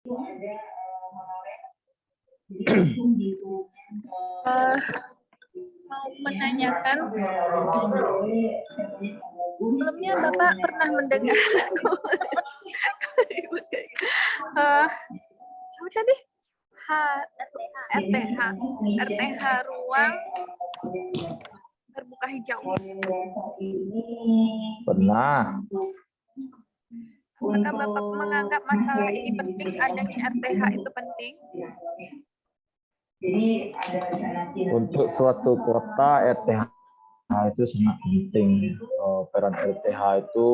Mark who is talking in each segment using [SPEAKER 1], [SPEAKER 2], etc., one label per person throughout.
[SPEAKER 1] Mau menanyakan, sebelumnya Bapak pernah mendengar apa tadi? RTH, RTH ruang terbuka hijau.
[SPEAKER 2] Pernah.
[SPEAKER 1] Apakah Bapak menganggap masalah ini penting, adanya RTH itu penting?
[SPEAKER 2] Untuk suatu kota, RTH itu sangat penting. Peran RTH itu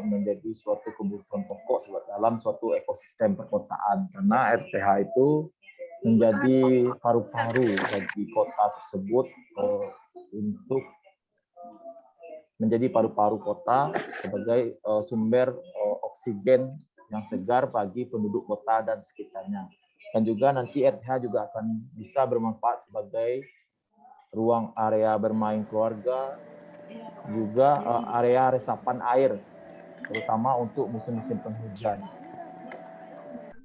[SPEAKER 2] menjadi suatu kebutuhan pokok dalam suatu ekosistem perkotaan. Karena RTH itu menjadi paru-paru bagi kota tersebut untuk menjadi paru-paru kota sebagai sumber oksigen yang segar bagi penduduk kota dan sekitarnya. Dan juga nanti RTH juga akan bisa bermanfaat sebagai ruang area bermain keluarga, juga area resapan air, terutama untuk musim-musim penghujan.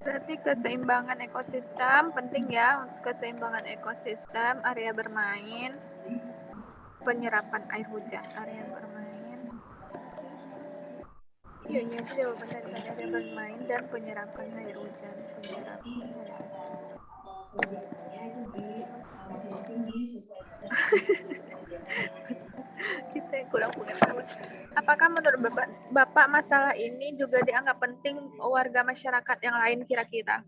[SPEAKER 1] Berarti keseimbangan ekosistem penting ya, keseimbangan ekosistem, area bermain, penyerapan air hujan, area bermain. Iya, itu jawaban dari area bermain dan penyerapan air hujan. Kita kurang pengetahuan. Apakah menurut Bapak masalah ini juga dianggap penting warga masyarakat yang lain kira-kira?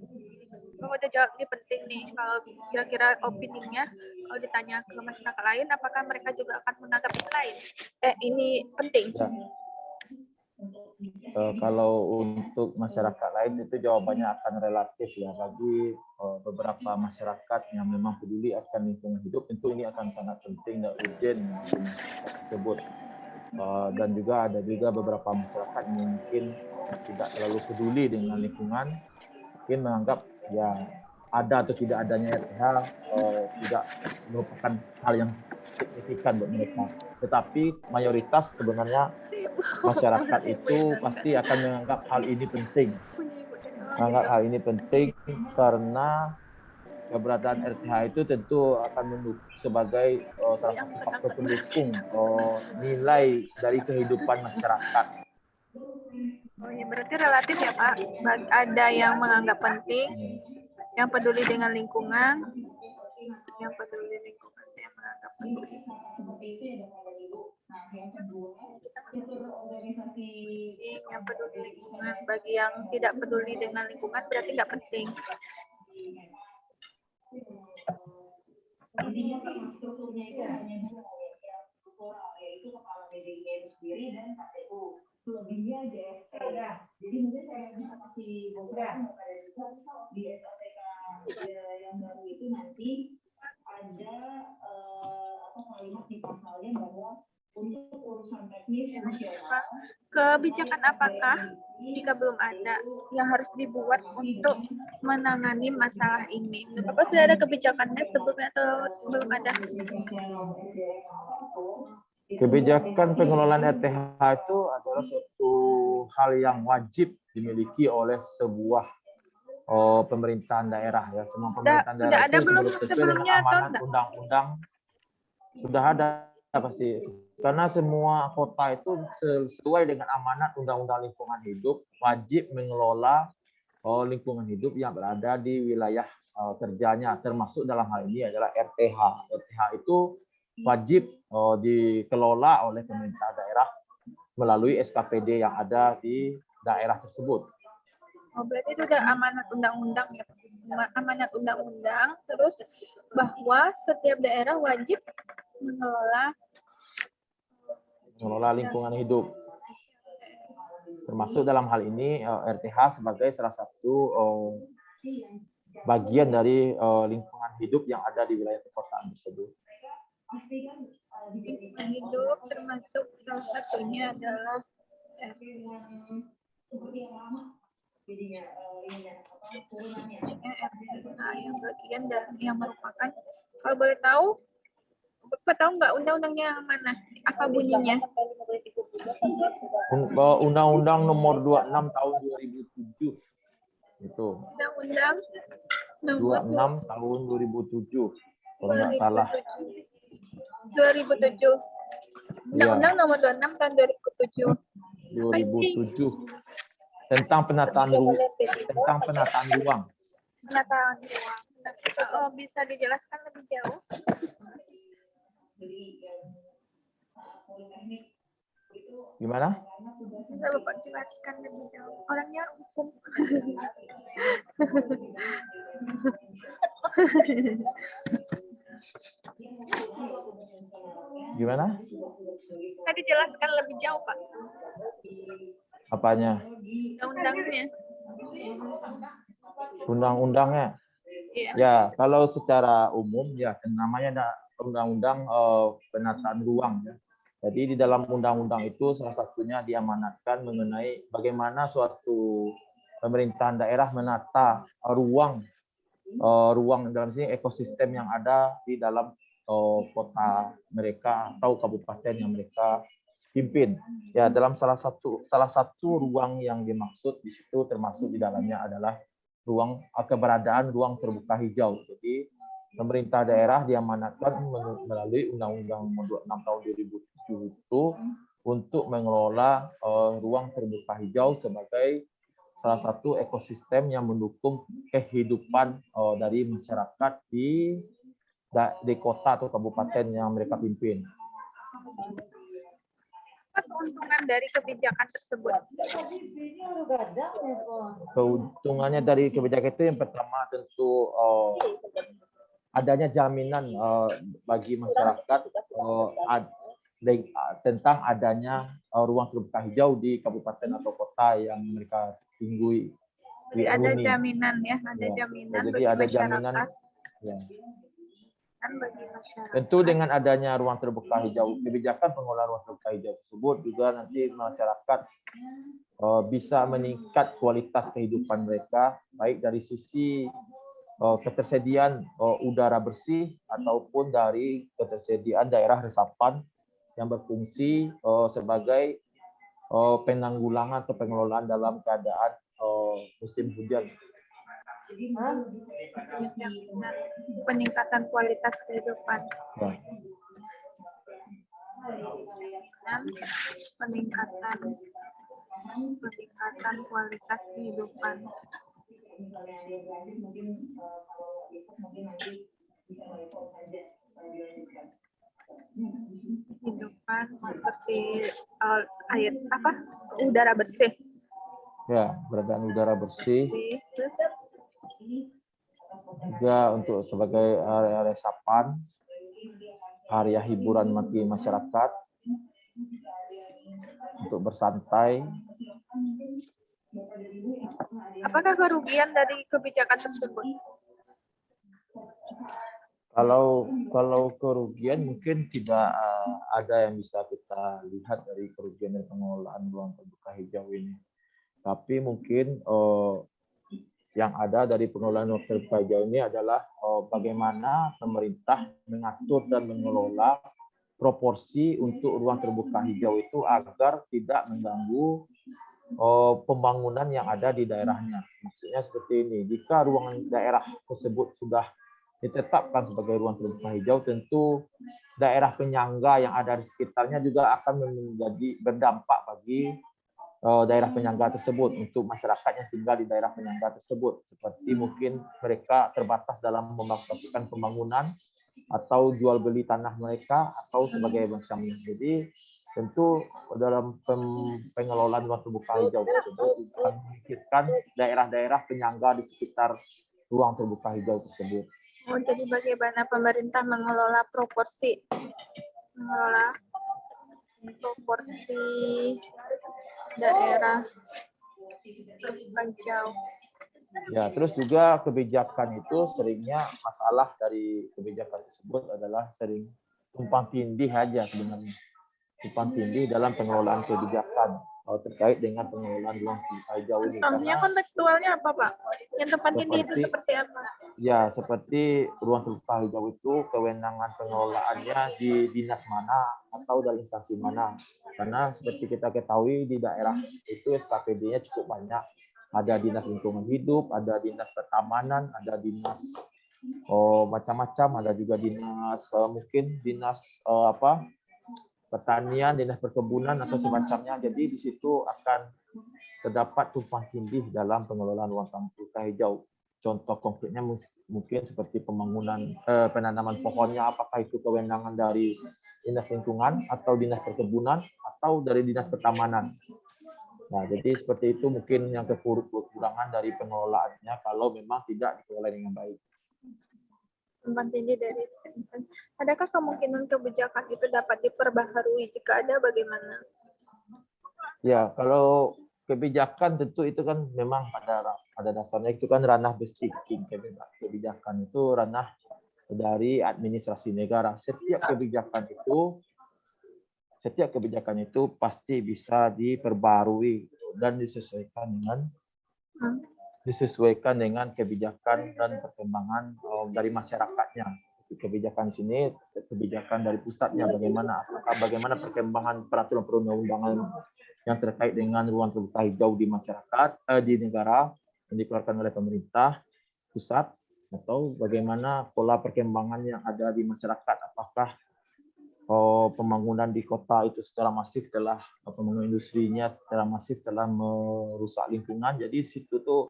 [SPEAKER 1] Kalau udah jawab ini penting nih, kalau kira-kira opininya, kalau ditanya ke masyarakat lain, apakah mereka juga akan menganggap ini lain? Ini penting.
[SPEAKER 2] Ya. Kalau untuk masyarakat lain itu jawabannya akan relatif ya. Bagi beberapa masyarakat yang memang peduli akan lingkungan hidup, tentu ini akan sangat penting dan urgent tersebut. Dan juga ada juga beberapa masyarakat yang mungkin tidak terlalu peduli dengan lingkungan, mungkin menganggap ya ada atau tidak adanya RTH tidak merupakan hal yang signifikan buat mereka. Tetapi mayoritas sebenarnya masyarakat itu pasti akan menganggap hal ini penting. Menganggap hal ini penting karena keberadaan RTH itu tentu akan mendukung sebagai salah satu faktor pendukung nilai dari kehidupan masyarakat.
[SPEAKER 1] Oh ya, berarti relatif ya Pak. Ada yang menganggap penting, yang peduli dengan lingkungan, yang peduli lingkungan, yang menganggap penting. Yang peduli lingkungan, bagi yang tidak peduli dengan lingkungan berarti nggak penting. Intinya strukturnya itu hanya dua, yaitu kepala BDIN itu sendiri dan KPU. Selebihnya DSP ya. Jadi mungkin saya bisa kasih bocoran kepada juga di SLTK yang baru itu nanti ada kalimat di pasalnya bahwa untuk urusan teknis fungsional. Kebijakan apakah jika belum ada yang harus dibuat untuk menangani masalah ini? Bapak sudah ada kebijakannya sebelumnya atau belum ada?
[SPEAKER 2] Kebijakan pengelolaan RTH itu adalah suatu hal yang wajib dimiliki oleh sebuah pemerintahan daerah ya. Semua pemerintahan daerah
[SPEAKER 1] sudah ada
[SPEAKER 2] itu
[SPEAKER 1] belum
[SPEAKER 2] sebelumnya amanat undang-undang sudah ada pasti. Karena semua kota itu sesuai dengan amanat undang-undang lingkungan hidup wajib mengelola lingkungan hidup yang berada di wilayah kerjanya, termasuk dalam hal ini adalah RTH. RTH itu wajib dikelola oleh pemerintah daerah melalui SKPD yang ada di daerah tersebut.
[SPEAKER 1] Oh, berarti itu udah amanat undang-undang ya, amanat undang-undang, terus bahwa setiap daerah wajib mengelola
[SPEAKER 2] lingkungan hidup. Termasuk dalam hal ini RTH sebagai salah satu bagian dari lingkungan hidup yang ada di wilayah perkotaan tersebut.
[SPEAKER 1] Lingkungan hidup termasuk salah satunya adalah yang bagian dari yang merupakan, kalau boleh tahu, Bapak tahu nggak undang-undangnya yang mana? Apa bunyinya?
[SPEAKER 2] Undang-Undang nomor 26 tahun 2007 Itu
[SPEAKER 3] Undang-Undang nomor
[SPEAKER 2] 26 tahun 2007 kalau nggak salah.
[SPEAKER 3] 2007.
[SPEAKER 2] Iya,
[SPEAKER 3] Undang-Undang nomor 26 tahun 2007.
[SPEAKER 2] 2007 tentang penataan ruang.
[SPEAKER 3] Penataan ruang. Oh, bisa dijelaskan lebih jauh?
[SPEAKER 2] Gimana?
[SPEAKER 3] Bisa Bapak jelaskan lebih jauh? Orangnya hukum.
[SPEAKER 2] Gimana?
[SPEAKER 3] Bisa dijelaskan lebih jauh, Pak?
[SPEAKER 2] Apanya?
[SPEAKER 3] Undang-undangnya.
[SPEAKER 2] Undang-undangnya?
[SPEAKER 3] Iya.
[SPEAKER 2] Ya, kalau secara umum ya namanya ada undang-undang penataan ruang ya. Jadi di dalam undang-undang itu salah satunya diamanatkan mengenai bagaimana suatu pemerintahan daerah menata ruang dalam sini ekosistem yang ada di dalam kota mereka atau kabupaten yang mereka pimpin. Ya, dalam salah satu ruang yang dimaksud di situ termasuk di dalamnya adalah keberadaan ruang terbuka hijau. Jadi pemerintah daerah diamanatkan melalui Undang-Undang Nomor 26 tahun 2007 itu untuk mengelola ruang terbuka hijau sebagai salah satu ekosistem yang mendukung kehidupan dari masyarakat di kota atau kabupaten yang mereka pimpin.
[SPEAKER 3] Apa keuntungan dari kebijakan tersebut?
[SPEAKER 2] Keuntungannya dari kebijakan itu yang pertama tentu adanya jaminan bagi masyarakat tentang adanya ruang terbuka hijau di kabupaten atau kota yang mereka tinggi.
[SPEAKER 3] Jadi ada jaminan ya, ada jaminan
[SPEAKER 2] jadi
[SPEAKER 3] bagi
[SPEAKER 2] ada
[SPEAKER 3] masyarakat.
[SPEAKER 2] jaminan. Ya.
[SPEAKER 3] Bagi masyarakat.
[SPEAKER 2] Tentu dengan adanya ruang terbuka hijau, kebijakan pengelolaan ruang terbuka hijau tersebut juga nanti masyarakat bisa meningkat kualitas kehidupan mereka, baik dari sisi ketersediaan udara bersih ataupun dari ketersediaan daerah resapan yang berfungsi sebagai penanggulangan atau pengelolaan dalam keadaan musim hujan.
[SPEAKER 3] Peningkatan kualitas kehidupan.
[SPEAKER 2] Ya.
[SPEAKER 3] Peningkatan kualitas kehidupan. Kehidupan seperti air udara bersih.
[SPEAKER 2] Ya, keberadaan udara bersih.
[SPEAKER 3] Terus
[SPEAKER 2] juga untuk sebagai area resapan, area hiburan bagi masyarakat untuk bersantai.
[SPEAKER 3] Apakah kerugian dari kebijakan tersebut?
[SPEAKER 2] Kalau kerugian mungkin tidak ada yang bisa kita lihat dari kerugian dari pengelolaan ruang terbuka hijau ini. Tapi mungkin yang ada dari pengelolaan ruang terbuka hijau ini adalah bagaimana pemerintah mengatur dan mengelola proporsi untuk ruang terbuka hijau itu agar tidak mengganggu pembangunan yang ada di daerahnya. Maksudnya seperti ini, jika ruang daerah tersebut sudah ditetapkan sebagai ruang terbuka hijau, tentu daerah penyangga yang ada di sekitarnya juga akan menjadi berdampak bagi daerah penyangga tersebut untuk masyarakat yang tinggal di daerah penyangga tersebut, seperti mungkin mereka terbatas dalam melakukan pembangunan atau jual beli tanah mereka atau sebagai macamnya. Jadi tentu dalam pengelolaan ruang terbuka hijau tersebut akan memikirkan daerah-daerah penyangga di sekitar ruang terbuka hijau tersebut.
[SPEAKER 3] Jadi bagaimana pemerintah mengelola proporsi daerah terbuka hijau.
[SPEAKER 2] Ya, terus juga kebijakan itu seringnya masalah dari kebijakan tersebut adalah sering tumpang tindih aja sebenarnya. Tumpang tindih dalam pengelolaan kebijakan terkait dengan pengelolaan ruang terbuka hijau ini.
[SPEAKER 3] Contohnya kontekstualnya apa, Pak? Yang tumpang tindih itu seperti apa?
[SPEAKER 2] Ya, seperti ruang terbuka hijau itu kewenangan pengelolaannya di dinas mana atau dari instansi mana. Karena seperti kita ketahui di daerah itu SKPD-nya cukup banyak. ada dinas lingkungan hidup, ada dinas pertamanan, ada dinas macam-macam, ada juga dinas mungkin dinas pertanian, dinas perkebunan atau semacamnya. Jadi di situ akan terdapat tumpang tindih dalam pengelolaan ruang terbuka hijau. Contoh konkretnya mungkin seperti pembangunan penanaman pohonnya, apakah itu kewenangan dari dinas lingkungan atau dinas perkebunan atau dari dinas pertamanan. Nah, jadi seperti itu mungkin yang kekurangan dari pengelolaannya kalau memang tidak dikelola dengan baik.
[SPEAKER 3] Tumpang tindih dari adakah kemungkinan kebijakan itu dapat diperbaharui? Jika ada, bagaimana?
[SPEAKER 2] Ya, kalau kebijakan tentu itu kan memang pada dasarnya itu kan ranah bestiking. Kebijakan itu ranah dari administrasi negara. Setiap kebijakan itu pasti bisa diperbarui dan disesuaikan dengan kebijakan dan perkembangan dari masyarakatnya. Kebijakan di sini kebijakan dari pusatnya, bagaimana perkembangan peraturan perundang-undangan yang terkait dengan ruang terbuka hijau di masyarakat, di negara yang dikeluarkan oleh pemerintah pusat, atau bagaimana pola perkembangan yang ada di masyarakat, apakah pembangunan di kota itu secara masif pembangunan industrinya secara masif telah merusak lingkungan. Jadi situ tuh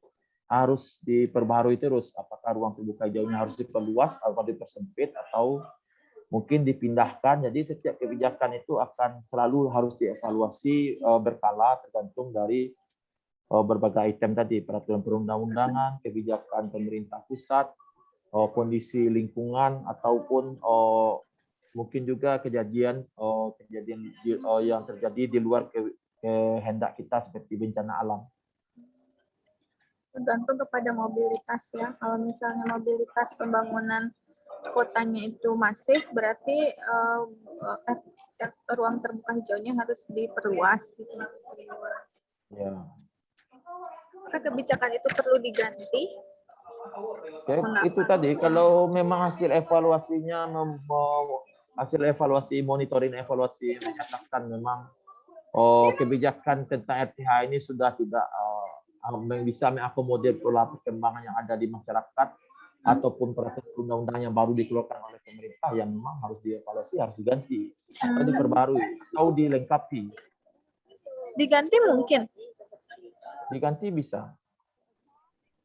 [SPEAKER 2] harus diperbaharui terus, apakah ruang terbuka hijaunya harus diperluas atau dipersempit atau mungkin dipindahkan. Jadi setiap kebijakan itu akan selalu harus dievaluasi berkala tergantung dari berbagai item tadi, peraturan perundang-undangan, kebijakan pemerintah pusat, kondisi lingkungan, ataupun mungkin juga kejadian yang terjadi di luar kehendak kita seperti bencana alam.
[SPEAKER 3] Tergantung kepada mobilitas ya. Kalau misalnya mobilitas pembangunan kotanya itu masif, berarti ruang terbuka hijaunya harus diperluas gitu.
[SPEAKER 2] Ya.
[SPEAKER 3] Apakah kebijakan itu perlu diganti?
[SPEAKER 2] Itu tadi, kalau memang hasil evaluasi monitoring evaluasi menyatakan memang kebijakan tentang RTH ini sudah tidak bisa mengakomodir pola perkembangan yang ada di masyarakat ataupun peraturan undang-undang yang baru dikeluarkan oleh pemerintah, yang memang harus dievaluasi, harus diganti atau diperbarui atau dilengkapi.
[SPEAKER 3] Diganti mungkin?
[SPEAKER 2] Diganti bisa.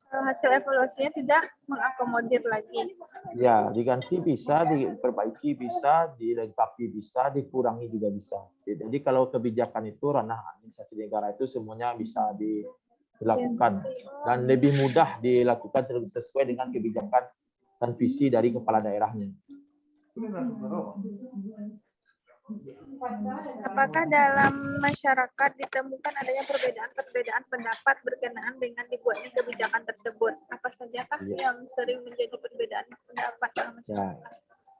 [SPEAKER 3] Kalau hasil evaluasinya tidak mengakomodir lagi.
[SPEAKER 2] Ya, diganti bisa, diperbaiki bisa, dilengkapi bisa, dikurangi juga bisa. Jadi kalau kebijakan itu ranah administrasi negara itu semuanya bisa dilakukan dan lebih mudah dilakukan sesuai dengan kebijakan dan visi dari kepala daerahnya.
[SPEAKER 3] Apakah dalam masyarakat ditemukan adanya perbedaan pendapat berkenaan dengan dibuatnya kebijakan tersebut? Apa sajakah yang sering menjadi perbedaan pendapat dalam masyarakat?
[SPEAKER 2] Ya,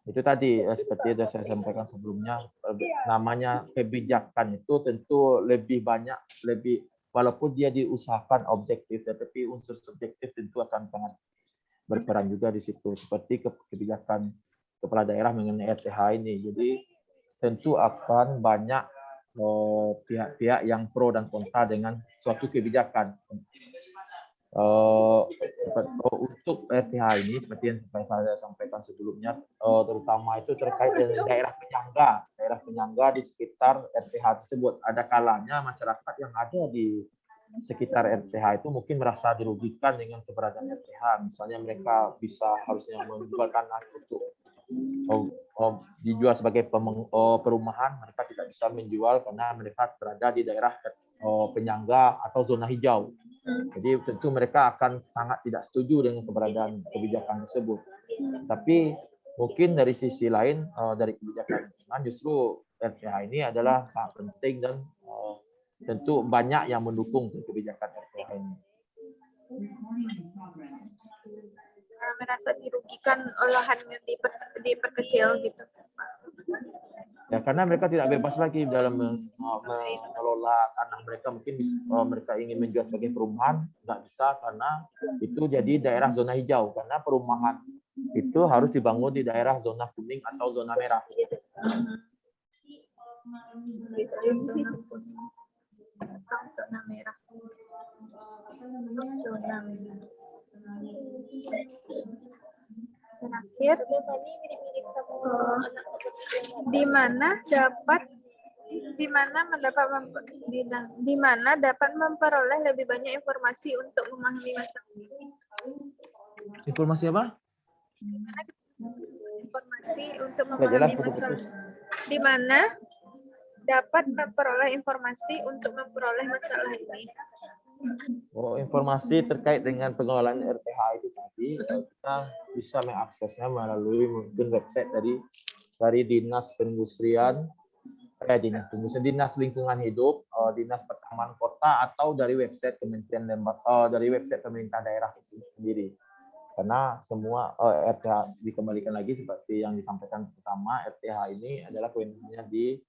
[SPEAKER 2] itu tadi seperti yang saya sampaikan sebelumnya, namanya kebijakan itu tentu lebih banyak, walaupun dia diusahakan objektif, tetapi unsur subjektif tentu akan sangat berperan juga di situ. Seperti kebijakan kepala daerah mengenai RTH ini. Jadi tentu akan banyak pihak-pihak yang pro dan kontra dengan suatu kebijakan. Untuk RTH ini, seperti yang saya sampaikan sebelumnya, terutama itu terkait dengan daerah penyangga di sekitar RTH tersebut. Ada kalanya masyarakat yang ada di sekitar RTH itu mungkin merasa dirugikan dengan keberadaan RTH. Misalnya mereka harusnya menjual tanah untuk dijual sebagai perumahan, mereka tidak bisa menjual karena mereka berada di daerah penyangga atau zona hijau. Jadi tentu mereka akan sangat tidak setuju dengan keberadaan kebijakan tersebut. Tapi mungkin dari sisi lain, dari kebijakan lingkungan, justru RTH ini adalah sangat penting dan tentu banyak yang mendukung kebijakan RTH ini.
[SPEAKER 3] Merasa dirugikan lahannya diperkecil gitu.
[SPEAKER 2] Ya, karena mereka tidak bebas lagi dalam mengelola tanah mereka. Mungkin mereka ingin menjual sebagai perumahan, nggak bisa karena itu jadi daerah zona hijau. Karena perumahan itu harus dibangun di daerah zona kuning atau zona merah.
[SPEAKER 3] Zona merah. Opsional. Terakhir, di mana dapat memperoleh lebih banyak informasi untuk memahami masalah.
[SPEAKER 2] Informasi apa?
[SPEAKER 3] Informasi untuk
[SPEAKER 2] Nggak jelas,
[SPEAKER 3] memahami
[SPEAKER 2] putus-putus.
[SPEAKER 3] masalah. Di mana dapat memperoleh informasi untuk memperoleh masalah ini.
[SPEAKER 2] Oh, informasi terkait dengan pengelolaan RTH itu tadi kita bisa mengaksesnya melalui mungkin website dari Dinas Perindustrian, Dinas Lingkungan Hidup, Dinas Pertamanan Kota, atau dari website dari website pemerintah daerah sendiri. Karena semua RTH dikembalikan lagi seperti yang disampaikan pertama, RTH ini adalah kewenangannya di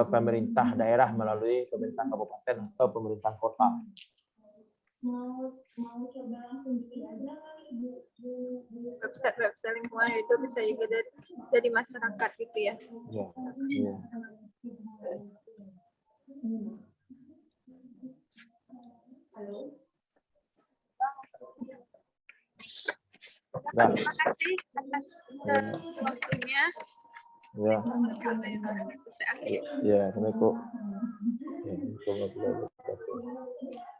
[SPEAKER 2] pemerintah daerah melalui pemerintah kabupaten atau pemerintah kota.
[SPEAKER 1] Mau coba langsung bikin aja kali Bu.
[SPEAKER 3] Website lingkungan itu bisa juga dari masyarakat gitu ya.
[SPEAKER 2] Ya, ya.
[SPEAKER 1] Halo.
[SPEAKER 3] Terima kasih atas waktunya.
[SPEAKER 2] Ya.
[SPEAKER 3] Bisa akhir.
[SPEAKER 2] Ya, Assalamualaikum. Ya,